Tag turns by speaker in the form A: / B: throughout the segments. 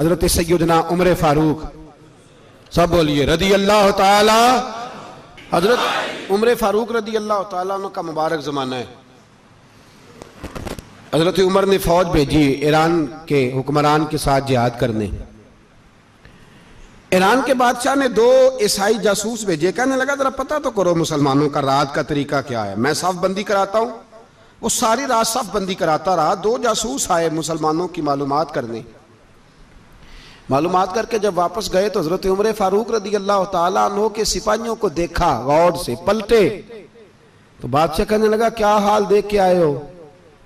A: हजरत सैयदना उमर फारूक, सब बोलिए रदी अल्लाह ताला। हजरत उमर फारूक रदी अल्लाह ताला का मुबारक ज़माना है। हजरत उमर ने फौज भेजी ईरान के हुक्मरान के साथ जिहाद करने। ईरान के बादशाह ने 2 ईसाई जासूस भेजे, कहने लगा जरा पता तो करो मुसलमानों का रात का तरीका क्या है, मैं साफ बंदी कराता हूं। वो सारी रात साफ बंदी कराता रहा। 2 जासूस आए मुसलमानों की मालूमात करने। मालूमात करके जब वापस गए तो हजरत उमर फारूक रदी अल्लाह ताला अन्हु के सिपाहियों को देखा, गौर से पलटे तो बादशाह कहने लगा क्या हाल देख के आए हो?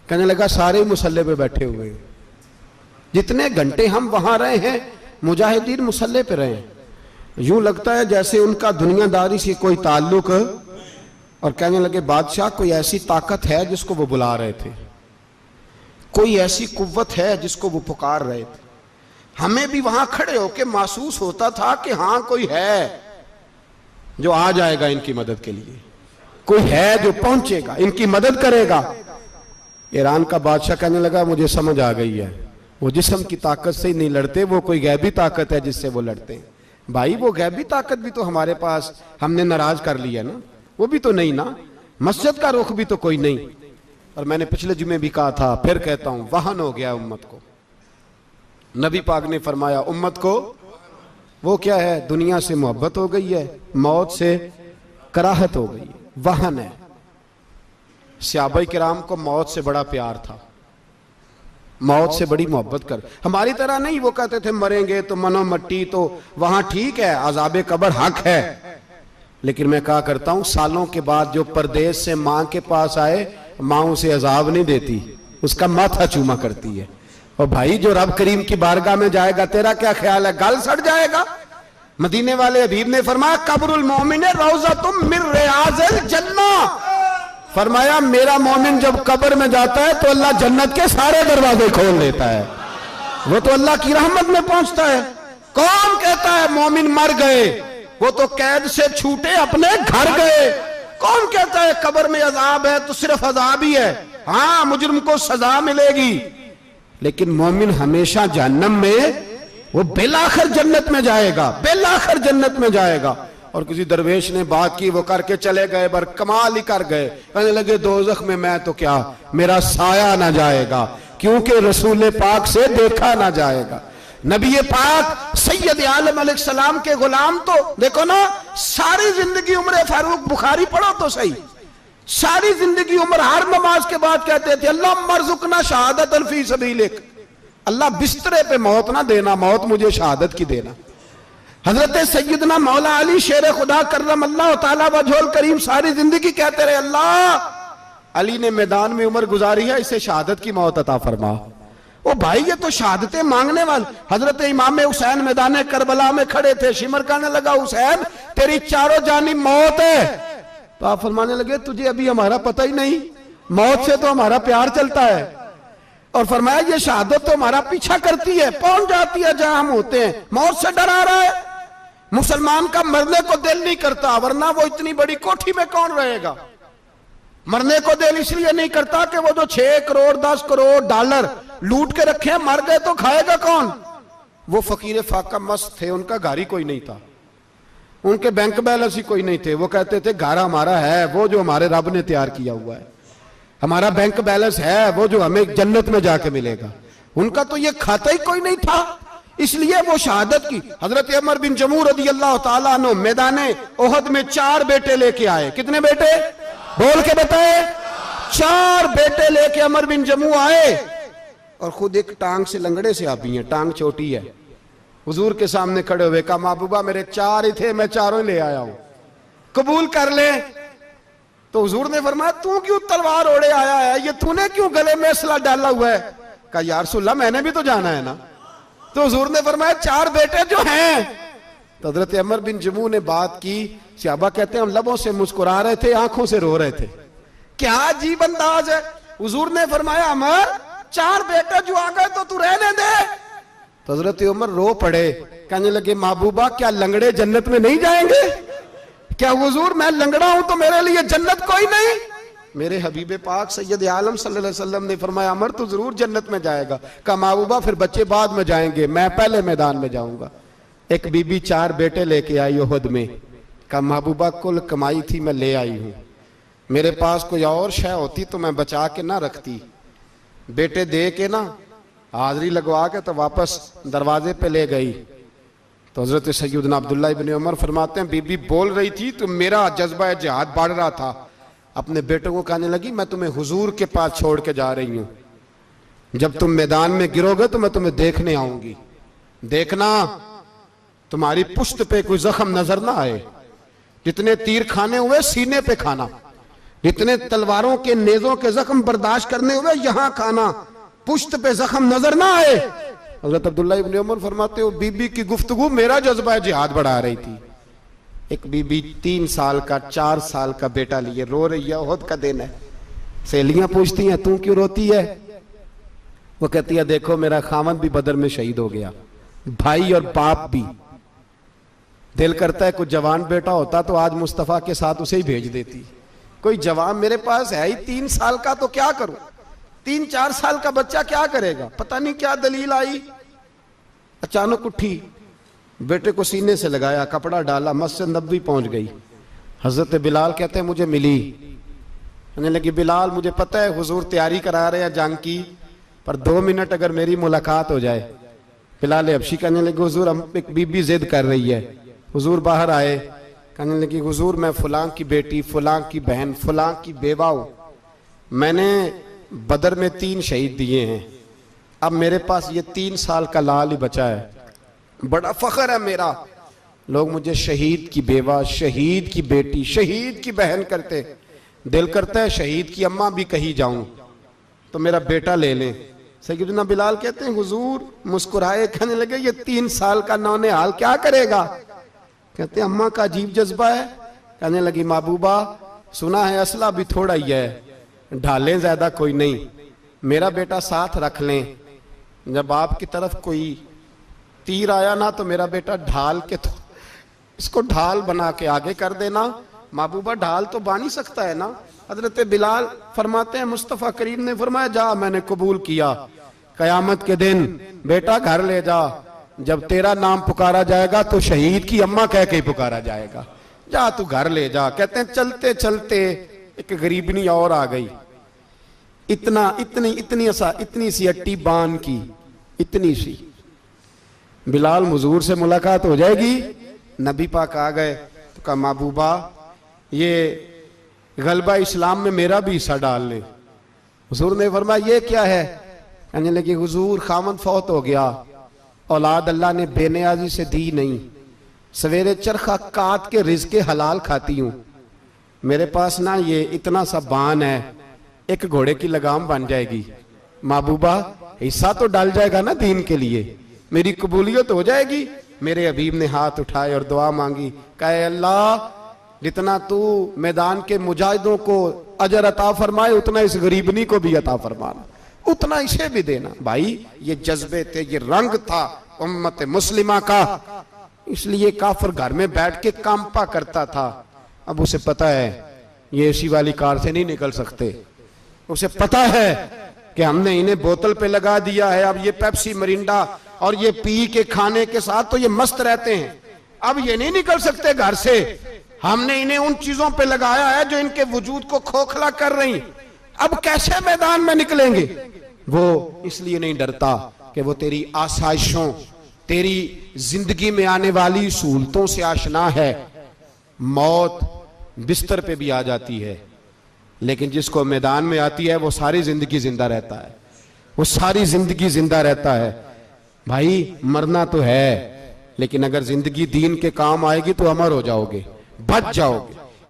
A: कहने लगा सारे मुसल्ले पे बैठे हुए, जितने घंटे हम वहां रहे हैं मुजाहिदीन मुसल्ले पे रहे, यूं लगता है जैसे उनका दुनियादारी से कोई ताल्लुक। और कहने लगे बादशाह कोई ऐसी ताकत है जिसको वो बुला रहे थे, कोई ऐसी कुव्वत है जिसको वो पुकार रहे थे। हमें भी वहां खड़े होकर महसूस होता था कि हाँ कोई है जो आ जाएगा इनकी मदद के लिए, कोई है जो पहुंचेगा इनकी मदद करेगा। ईरान का बादशाह कहने लगा मुझे समझ आ गई है, वो जिस्म की ताकत से ही नहीं लड़ते, वो कोई गैबी ताकत है जिससे वो लड़ते हैं। भाई वो गैबी ताकत भी तो हमारे पास हमने नाराज कर लिया ना, वो भी तो नहीं ना, मस्जिद का रुख भी तो कोई नहीं। और मैंने पिछले जुमे भी कहा था, फिर कहता हूं, वहन हो गया उम्मत को। नबी पाक ने फरमाया उम्मत को वो क्या है, दुनिया से मोहब्बत हो गई है, मौत से कराहत हो गई है, वहन है। सहाबाए किराम को मौत से बड़ा प्यार था, मौत से बड़ी मोहब्बत कर, हमारी तरह नहीं। वो कहते थे मरेंगे तो मनो मट्टी, तो वहां ठीक है, अज़ाबे कब्र हक है। लेकिन मैं कहा करता हूं सालों के बाद जो परदेश से मां के पास आए, मां उसे अजाब नहीं देती, उसका माथा चूमा करती है। और भाई जो रब करीम की बारगाह में जाएगा, तेरा क्या ख्याल है, गल सड़ जाएगा? मदीने वाले हबीब ने फरमाया कब्रुल मोमिन रौज़तुम मिन रियाज़िल जन्ना, फरमाया मेरा मोमिन जब कब्र में जाता है तो अल्लाह जन्नत के सारे दरवाजे खोल देता है, वो तो अल्लाह की रहमत में पहुंचता है। कौन कहता है मोमिन मर गए, वो तो कैद से छूटे अपने घर गए। कौन कहता है कब्र में अजाब है तो सिर्फ अजाब ही है, हाँ मुजरिम को सजा मिलेगी, लेकिन मोमिन हमेशा जहन्नम में, वो बेलाखिर जन्नत में जाएगा, बेलाखिर जन्नत में जाएगा। और किसी दरवेश ने बात की, वो करके चले गए, बर कमाल ही कर गए, कहने लगे दोज़ख में मैं तो क्या, मेरा साया ना जाएगा, क्योंकि रसूल पाक से देखा ना जाएगा। नबी पाक सैयद आलम अलैहिस्सलाम के गुलाम तो देखो ना, सारी जिंदगी उम्र फारूक, बुखारी पढ़ो तो सही, सारी जिंदगी उम्र हर नमाज के बाद कहते थे अल्लाह मरजुकना शहादतन फी सबीलिक, अल्लाह बिस्तरे पे मौत ना देना, मौत मुझे शहादत की देना। हजरत सैयदना मौला अली शेर खुदा करम अल्लाह ताला वजहुल करीम सारी जिंदगी कहते रहे अल्लाह अली ने मैदान में उम्र गुजारी है, इसे शहादत की मौत अता फरमा। ओ भाई ये तो शहादतें मांगने वाले। हजरत इमाम हुसैन मैदान करबला में खड़े थे, शिमर कहने लगा हुसैन तेरी चारों जानिब मौत है, तो आप फरमाने लगे तुझे अभी हमारा पता ही नहीं, मौत से तो हमारा प्यार चलता है। और फरमाया ये शहादत तो हमारा पीछा करती है, पहुंच जाती है जहां हम होते हैं, मौत से डरा रहा है। मुसलमान का मरने को दिल नहीं करता, वरना वो इतनी बड़ी कोठी में कौन रहेगा। मरने को दिल इसलिए नहीं करता कि वो जो 6 करोड़ 10 करोड़ डॉलर लूट के रखे, मर गए तो खाएगा कौन। वो फकीर फाका मस्त थे, उनका घर ही कोई नहीं था, उनके बैंक बैलेंस ही कोई नहीं थे। वो कहते थे घर हमारा है वो जो हमारे रब ने तैयार किया हुआ है, हमारा बैंक बैलेंस है वो जो हमें जन्नत में जाके मिलेगा। उनका तो ये खाता ही कोई नहीं था, इसलिए वो शहादत की। हजरत उमर बिन जमू रदी अल्लाह ताला अन्हु मैदाने ओहद में 4 बेटे लेके आए। कितने बेटे बोल के बताए? 4 बेटे लेके उमर बिन जमू आए, और खुद एक टांग से लंगड़े से आप ही हैं, टांग छोटी है। हुजूर के सामने खड़े हुए कहा महबूबा मेरे 4 ही थे, मैं 4 ही ले आया हूं, कबूल कर ले। तो हुजूर ने फरमाया तू क्यों तलवार ओढ़े आया है, ये तूने क्यों गले में असला डाला हुआ है? कहा या रसूलल्लाह मैंने भी तो जाना है ना। तो हुजूर ने फरमाया 4 बेटे जो हैं। तो हजरत उमर बिन जमू ने बात की, सहाबा कहते हैं हम लबों से मुस्कुरा रहे थे, आंखों से रो रहे थे, क्या अजीब अंदाज है। हुजूर ने फरमाया उमर 4 बेटे जो आ गए तो तू रहने दे। तो हजरत उमर रो पड़े, कहने लगे महबूबा क्या लंगड़े जन्नत में नहीं जाएंगे? क्या हुजूर मैं लंगड़ा हूं तो मेरे लिए जन्नत कोई नहीं? मेरे हबीब पाक सैयद आलम सल्लल्लाहु अलैहि वसल्लम ने फरमाया अमर तो जरूर जन्नत में जाएगा। कहा महबूबा फिर बच्चे बाद में जाएंगे, मैं पहले मैदान में जाऊंगा। एक बीबी 4 बेटे लेके आई उहद में। कहा महबूबा कुल कमाई थी मैं ले आई हूं, मेरे पास कोई और शय होती तो मैं बचा के ना रखती। बेटे दे के ना हाजिरी लगवा के तो वापस दरवाजे पे ले गई। तो हजरत सैयदना अब्दुल्लाह इब्न उमर फरमाते हैं बीबी बोल रही थी तो मेरा जज्बा जिहाद बढ़ रहा था। अपने बेटों को कहने लगी मैं तुम्हें हुजूर के पास छोड़ के जा रही हूं, जब तुम मैदान में गिरोगे तो मैं तुम्हें देखने आऊंगी, देखना तुम्हारी पुश्त पे कोई जख्म नजर ना आए। जितने तीर खाने हुए सीने पे खाना, जितने तलवारों के नेजों के जख्म बर्दाश्त करने हुए यहां खाना, पुश्त पे जख्म नजर ना आए। हजरत अब्दुल्लाह इब्न उमर फरमाते हो बीबी की गुफ्तगू मेरा जज्बा जिहाद बढ़ा रही थी। एक बीबी 3 साल का 4 साल का बेटा लिए रो रही है, ओहद का दिन है। सहेलियां पूछती हैं तू क्यों रोती है? वो कहती है देखो मेरा खामद भी बदर में शहीद हो गया, भाई और बाप भी। दिल करता है कोई जवान बेटा होता तो आज मुस्तफा के साथ उसे ही भेज देती। कोई जवान मेरे पास है ही 3 साल का तो क्या करूं, 3-4 साल का बच्चा क्या करेगा? पता नहीं क्या दलील आई, अचानक उठी, बेटे को सीने से लगाया, कपड़ा डाला, मस्जिद नबवी पहुंच गई। हजरत बिलाल कहते हैं मुझे मिली, कहने लगी बिलाल मुझे पता है हुजूर तैयारी करा रहे हैं जंग की, पर 2 मिनट अगर मेरी मुलाकात हो जाए। बिलाल हबशी कहने लगे हुजूर हम एक बीबी जिद कर रही है। हुजूर बाहर आए, कहने लगी हुजूर मैं फलां की बेटी, फलां की बहन, फलां की बेवा हूं, मैंने बदर में 3 शहीद दिए हैं, अब मेरे पास ये 3 साल का लाल ही बचा है, बड़ा फख्र है मेरा। लोग मुझे शहीद की बेवा, शहीद की बेटी, शहीद की बहन करते, दिल करता है शहीद की अम्मा भी कही जाऊं तो मेरा बेटा ले लें। सैयदना बिलाल कहते हैं हुजूर मुस्कुराए, कहने लगे ये 3 साल का नौनिहाल क्या करेगा? कहते हैं अम्मा का अजीब जज्बा है। कहने लगी महबूबा सुना है असला भी थोड़ा ही है, ढालें ज्यादा कोई नहीं, मेरा बेटा साथ रख लें, जब आपकी तरफ कोई तीर आया ना तो मेरा बेटा ढाल के तो इसको ढाल बना के आगे कर देना। महबूबा ढाल तो बानी सकता है ना। हजरत बिलाल फरमाते हैं मुस्तफ़ा करीम ने फरमाया जा मैंने कबूल किया, कयामत के दिन बेटा घर ले जा, जब तेरा नाम पुकारा जाएगा तो शहीद की अम्मा कह के ही पुकारा जाएगा, जा तू घर ले जा। कहते हैं चलते चलते एक गरीबनी और आ गई, इतनी सी अट्टी बान की, इतनी सी। बिलाल हुजूर से मुलाकात हो जाएगी, नबी पाक आ गए तो कहा महबूबा ये गलबा इस्लाम में मेरा भी हिस्सा डाल ले। हुजूर ने फरमाया ये क्या है? कहने लगे हुजूर खामद फौत हो गया, औलाद अल्लाह ने बेनियाजी से दी नहीं, सवेरे चरखा काट के रिज़्क़े हलाल खाती हूं, मेरे पास ना ये इतना सा बान है, एक घोड़े की लगाम बन जाएगी, महबूबा हिस्सा तो डाल जाएगा ना दीन के लिए, मेरी कबूलियत हो जाएगी। मेरे हबीब ने हाथ उठाए और दुआ मांगी, कहे अल्लाह जितना तू मैदान के मुजाहिदों को अजर अता फरमाए उतना इस गरीबनी को भी अता फरमाना, उतना इसे भी देना। भाई ये जज्बे थे, ये रंग था उम्मत मुस्लिमा का, इसलिए काफिर घर में बैठ के कांपा करता था। अब उसे पता है ये एसी वाली कार से नहीं निकल सकते, उसे पता है कि हमने इन्हें बोतल पे लगा दिया है, अब ये पेप्सी मरिंडा और ये पी के खाने के साथ तो ये मस्त रहते हैं, अब ये नहीं निकल सकते घर से, हमने इन्हें उन चीजों पे लगाया है जो इनके वजूद को खोखला कर रही, अब कैसे मैदान में निकलेंगे? वो इसलिए नहीं डरता कि वो तेरी आसाइशों, तेरी जिंदगी में आने वाली सहूलतों से आशना है। मौत बिस्तर पे भी आ जाती है, लेकिन जिसको मैदान में आती है वो सारी जिंदगी जिंदा रहता है, वो सारी जिंदगी जिंदा रहता है। भाई मरना तो है, लेकिन अगर जिंदगी दीन के काम आएगी तो अमर हो जाओगे, बच जाओगे।